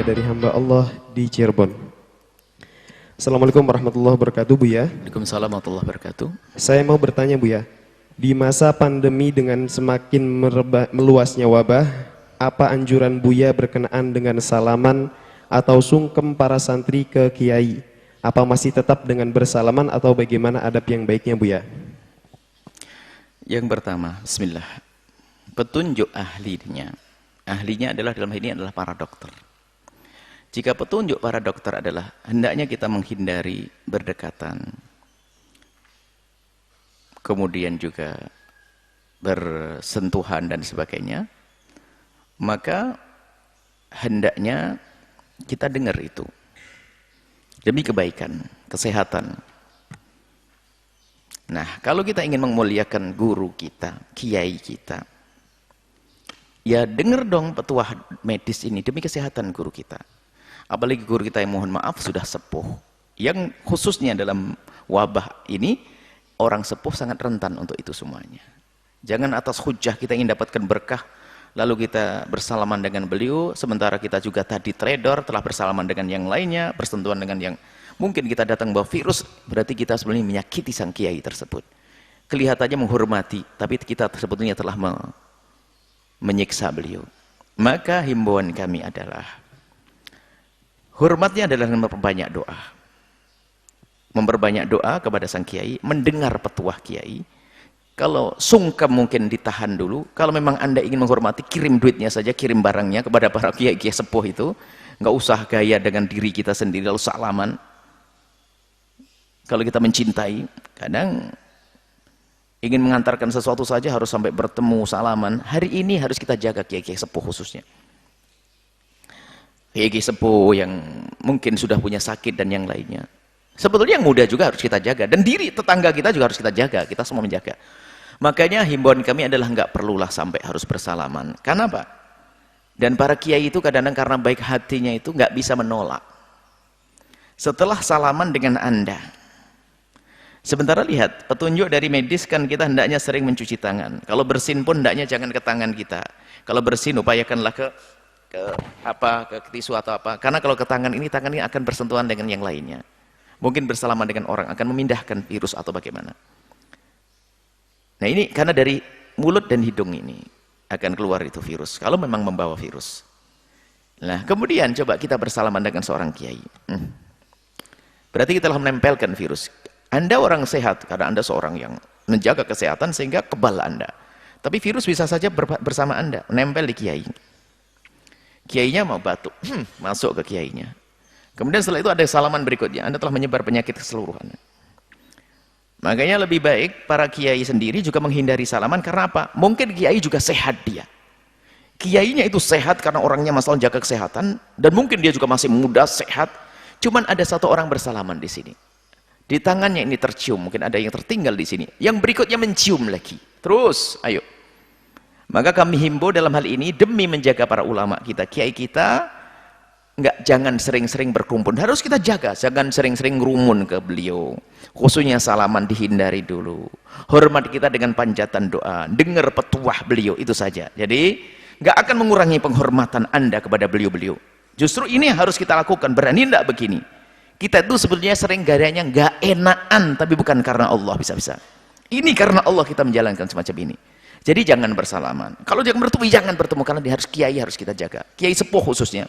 dari hamba Allah di Cirebon. Assalamualaikum warahmatullahi wabarakatuh, Buya. Waalaikumsalam warahmatullahi wabarakatuh. Saya mau bertanya, Buya. Di masa pandemi dengan semakin meluasnya wabah, apa anjuran Buya berkenaan dengan salaman atau sungkem para santri ke kiai? Apa masih tetap dengan bersalaman atau bagaimana adab yang baiknya, Buya? Yang pertama, bismillah. Petunjuk ahlinya adalah dalam hal ini adalah para dokter. Jika petunjuk para dokter adalah hendaknya kita menghindari berdekatan, kemudian juga bersentuhan dan sebagainya, maka hendaknya kita dengar itu demi kebaikan, kesehatan. Nah, kalau kita ingin memuliakan guru kita, kiai kita, ya dengar dong petuah medis ini demi kesehatan guru kita. Apalagi guru kita yang mohon maaf sudah sepuh, yang khususnya dalam wabah ini orang sepuh sangat rentan untuk itu semuanya. Jangan atas hujah kita ingin dapatkan berkah lalu kita bersalaman dengan beliau, sementara kita juga tadi trader telah bersalaman dengan yang lainnya, bersentuhan dengan yang mungkin kita datang bawa virus, berarti kita sebenarnya menyakiti sang kiai tersebut. Kelihatannya menghormati, tapi kita sebetulnya telah menyiksa beliau. Maka himbauan kami adalah hormatnya adalah memperbanyak doa. Memperbanyak doa kepada sang kiai, mendengar petuah kiai. Kalau sungkem mungkin ditahan dulu. Kalau memang Anda ingin menghormati, kirim duitnya saja, kirim barangnya kepada para kiai-kiai sepuh itu. Nggak usah gaya dengan diri kita sendiri lalu salaman. Kalau kita mencintai, kadang ingin mengantarkan sesuatu saja harus sampai bertemu salaman. Hari ini harus kita jaga kiai-kiai sepuh khususnya. Kiai-kiai sepuh yang mungkin sudah punya sakit dan yang lainnya. Sebetulnya yang muda juga harus kita jaga. Dan diri tetangga kita juga harus kita jaga. Kita semua menjaga. Makanya himbauan kami adalah nggak perlulah sampai harus bersalaman. Karena apa? Dan para kiai itu kadang-kadang karena baik hatinya itu nggak bisa menolak. Setelah salaman dengan Anda, sementara lihat, petunjuk dari medis kan kita hendaknya sering mencuci tangan. Kalau bersin pun hendaknya jangan ke tangan kita. Kalau bersin upayakanlah ke tisu atau apa. Karena kalau ke tangan ini akan bersentuhan dengan yang lainnya. Mungkin bersalaman dengan orang akan memindahkan virus atau bagaimana. Nah ini karena dari mulut dan hidung ini akan keluar itu virus. Kalau memang membawa virus. Nah kemudian coba kita bersalaman dengan seorang kiai. Berarti kita telah menempelkan virus. Anda orang sehat karena Anda seorang yang menjaga kesehatan sehingga kebal Anda. Tapi virus bisa saja bersama Anda, menempel di kiai. Kiainya mau batuk, masuk ke kiainya. Kemudian setelah itu ada salaman berikutnya, Anda telah menyebar penyakit keseluruhan. Makanya lebih baik para kiai sendiri juga menghindari salaman karena apa? Mungkin kiai juga sehat dia. Kiainya itu sehat karena orangnya masalah jaga kesehatan dan mungkin dia juga masih muda, sehat. Cuman ada satu orang bersalaman di sini. Di tangannya ini tercium, mungkin ada yang tertinggal di sini. Yang berikutnya mencium lagi. Terus, ayo. Maka kami himbau dalam hal ini demi menjaga para ulama kita, kiai kita, jangan sering-sering berkumpul. Harus kita jaga, jangan sering-sering rumun ke beliau. Khususnya salaman dihindari dulu. Hormat kita dengan panjatan doa, dengar petuah beliau itu saja. Jadi nggak akan mengurangi penghormatan Anda kepada beliau-beliau. Justru ini harus kita lakukan. Berani enggak begini? Kita itu sebetulnya sering gadanya nggak enakan, tapi bukan karena Allah bisa-bisa. Ini karena Allah kita menjalankan semacam ini. Jadi jangan bersalaman. Kalau jangan bertemu, jangan bertemu karena dia harus kiai harus kita jaga. Kiai sepuh khususnya.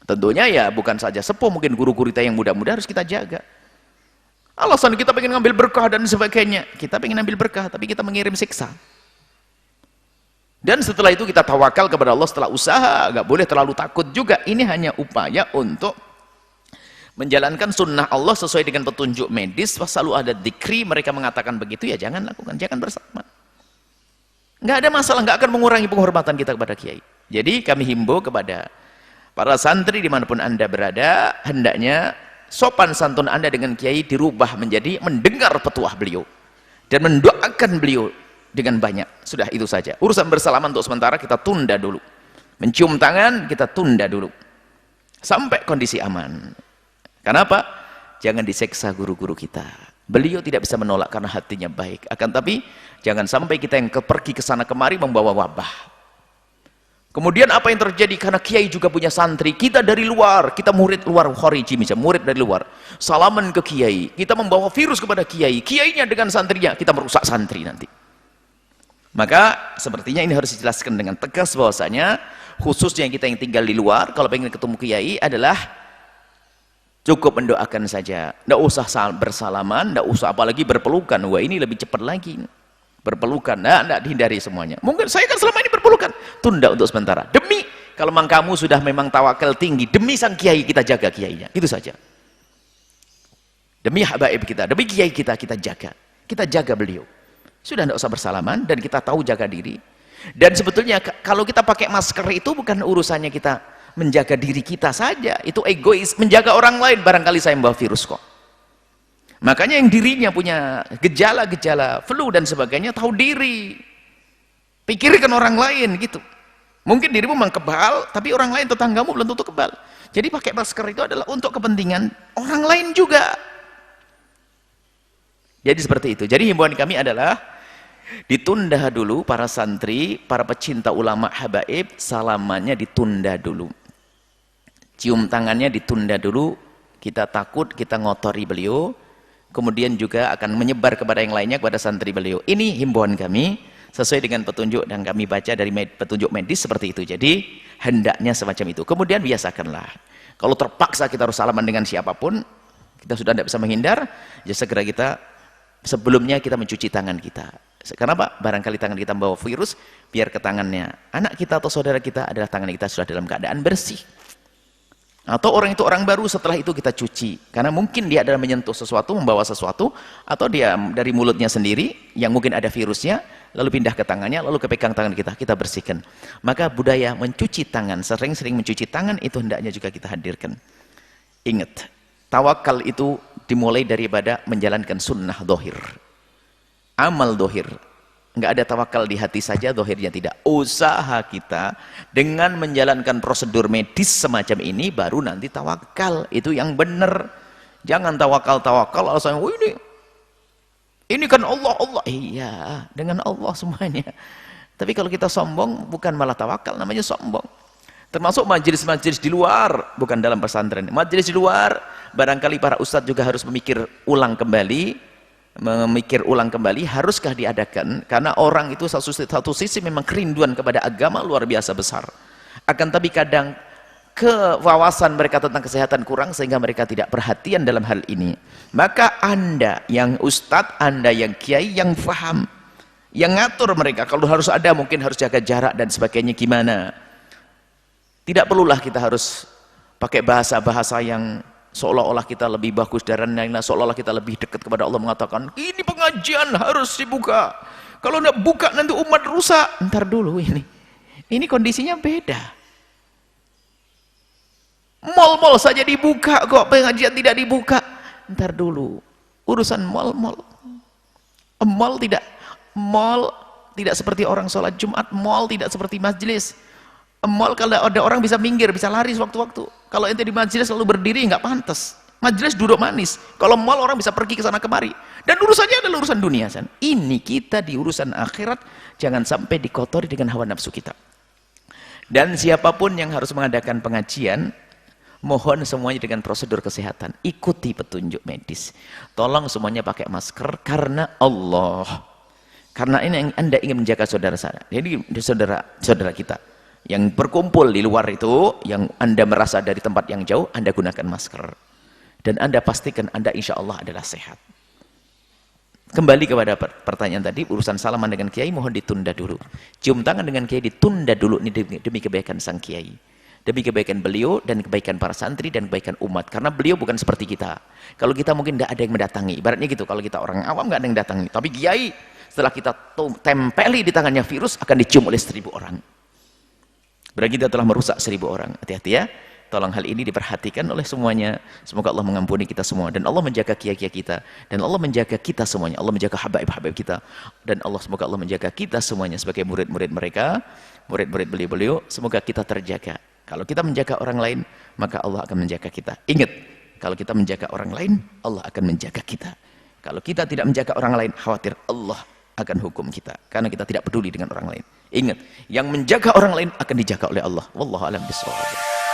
Tentunya ya bukan saja sepuh, mungkin guru-guru kita yang muda-muda harus kita jaga. Alasan kita pengen ngambil berkah dan sebagainya. Kita pengen ambil berkah, tapi kita mengirim siksa. Dan setelah itu kita tawakal kepada Allah setelah usaha. Gak boleh terlalu takut juga. Ini hanya upaya untuk menjalankan sunnah Allah sesuai dengan petunjuk medis. Selalu ada dzikri, mereka mengatakan begitu, ya jangan lakukan, jangan bersalaman. Nggak ada masalah, nggak akan mengurangi penghormatan kita kepada kiai. Jadi kami himbau kepada para santri dimanapun Anda berada, hendaknya sopan santun Anda dengan kiai dirubah menjadi mendengar petuah beliau dan mendoakan beliau dengan banyak. Sudah itu saja. Urusan bersalaman untuk sementara kita tunda dulu. Mencium tangan kita tunda dulu sampai kondisi aman. Kenapa? Jangan diseksa guru-guru kita. Beliau tidak bisa menolak karena hatinya baik. Akan tapi jangan sampai kita yang pergi ke sana kemari membawa wabah. Kemudian apa yang terjadi? Karena kiai juga punya santri, kita dari luar, kita murid luar, khariji misalnya, murid dari luar, salaman ke kiai, kita membawa virus kepada kiai, kiainya dengan santrinya, kita merusak santri nanti. Maka sepertinya ini harus dijelaskan dengan tegas bahwasanya khususnya kita yang tinggal di luar, kalau pengen ketemu kiai adalah cukup mendoakan saja, tidak usah bersalaman, tidak usah apalagi berpelukan. Wah, ini lebih cepat lagi berpelukan, tidak dihindari semuanya. Mungkin saya kan selama ini berpelukan, tunda untuk sementara, demi kalau memang kamu sudah memang tawakal tinggi, demi sang kiai kita jaga kiainya, itu saja. Demi habaib kita, demi kiai kita, kita jaga beliau. Sudah tidak usah bersalaman dan kita tahu jaga diri. Dan sebetulnya kalau kita pakai masker itu bukan urusannya kita menjaga diri kita saja, itu egois, menjaga orang lain. Barangkali saya membawa virus kok. Makanya yang dirinya punya gejala-gejala flu dan sebagainya tahu diri, pikirkan orang lain gitu. Mungkin dirimu memang kebal, tapi orang lain, tetanggamu belum tentu kebal. Jadi pakai masker itu adalah untuk kepentingan orang lain juga. Jadi seperti itu. Jadi himbauan kami adalah ditunda dulu para santri, para pecinta ulama habaib, salamannya ditunda dulu. Cium tangannya ditunda dulu, kita takut kita ngotori beliau, kemudian juga akan menyebar kepada yang lainnya, kepada santri beliau. Ini himbauan kami, sesuai dengan petunjuk dan kami baca dari petunjuk medis seperti itu. Jadi hendaknya semacam itu. Kemudian biasakanlah. Kalau terpaksa kita harus salaman dengan siapapun, kita sudah tidak bisa menghindar, ya segera kita, sebelumnya kita mencuci tangan kita. Kenapa? Barangkali tangan kita membawa virus, biar ke tangannya anak kita atau saudara kita adalah tangan kita sudah dalam keadaan bersih. Atau orang itu orang baru, setelah itu kita cuci. Karena mungkin dia adalah menyentuh sesuatu, membawa sesuatu, atau dia dari mulutnya sendiri, yang mungkin ada virusnya, lalu pindah ke tangannya, lalu kepegang tangan kita bersihkan. Maka budaya mencuci tangan, sering-sering mencuci tangan, itu hendaknya juga kita hadirkan. Ingat, tawakal itu dimulai daripada menjalankan sunnah dohir. Amal dohir. Enggak ada tawakal di hati saja, dohirnya tidak. Usaha kita dengan menjalankan prosedur medis semacam ini, baru nanti tawakal. Itu yang benar. Jangan tawakal-tawakal, alasan, oh ini kan Allah. Iya, dengan Allah semuanya. Tapi kalau kita sombong, bukan malah tawakal, namanya sombong. Termasuk majelis-majelis di luar, bukan dalam pesantren. Majelis di luar, barangkali para ustadz juga harus memikir ulang kembali, haruskah diadakan? Karena orang itu satu sisi memang kerinduan kepada agama luar biasa besar. Akan tapi kadang kewawasan mereka tentang kesehatan kurang, sehingga mereka tidak perhatian dalam hal ini. Maka Anda yang ustadz, Anda yang kiai, yang faham, yang ngatur mereka, kalau harus ada mungkin harus jaga jarak dan sebagainya gimana. Tidak perlulah kita harus pakai bahasa-bahasa yang seolah-olah kita lebih bagus dari lain, seolah-olah kita lebih dekat kepada Allah, mengatakan ini pengajian harus dibuka, kalau tidak buka nanti umat rusak. Ntar dulu, ini kondisinya beda. Mal-mal saja dibuka kok, pengajian tidak dibuka. Ntar dulu, urusan mal-mal tidak seperti orang sholat Jumat, mal tidak seperti majelis. Mal kalau ada orang bisa minggir, bisa lari sewaktu-waktu. Kalau ente di majelis lalu berdiri, nggak pantas. Majelis duduk manis. Kalau mal orang bisa pergi ke sana kemari. Dan urusannya adalah urusan dunia. Ini kita di urusan akhirat, jangan sampai dikotori dengan hawa nafsu kita. Dan siapapun yang harus mengadakan pengajian, mohon semuanya dengan prosedur kesehatan. Ikuti petunjuk medis. Tolong semuanya pakai masker karena Allah. Karena ini yang Anda ingin menjaga saudara saya. Jadi saudara kita yang berkumpul di luar itu, yang Anda merasa dari tempat yang jauh, Anda gunakan masker. Dan Anda pastikan Anda insya Allah adalah sehat. Kembali kepada pertanyaan tadi, urusan salaman dengan kiai mohon ditunda dulu. Cium tangan dengan kiai ditunda dulu, ini demi kebaikan sang kiai. Demi kebaikan beliau dan kebaikan para santri dan kebaikan umat. Karena beliau bukan seperti kita. Kalau kita mungkin tidak ada yang mendatangi. Ibaratnya gitu, kalau kita orang awam nggak ada yang datangi. Tapi kiai, setelah kita tempeli di tangannya virus, akan dicium oleh 1000 orang. Berarti kita telah merusak 1000 orang. Hati-hati ya. Tolong hal ini diperhatikan oleh semuanya. Semoga Allah mengampuni kita semua. Dan Allah menjaga kiai-kiai kita. Dan Allah menjaga kita semuanya. Allah menjaga habaib-habaib kita. Dan semoga Allah menjaga kita semuanya sebagai murid-murid mereka. Murid-murid beliau-beliau. Semoga kita terjaga. Kalau kita menjaga orang lain, maka Allah akan menjaga kita. Ingat, kalau kita menjaga orang lain, Allah akan menjaga kita. Kalau kita tidak menjaga orang lain, khawatir Allah akan hukum kita karena kita tidak peduli dengan orang lain. Ingat, yang menjaga orang lain akan dijaga oleh Allah. Wallahu a'lam bishawab.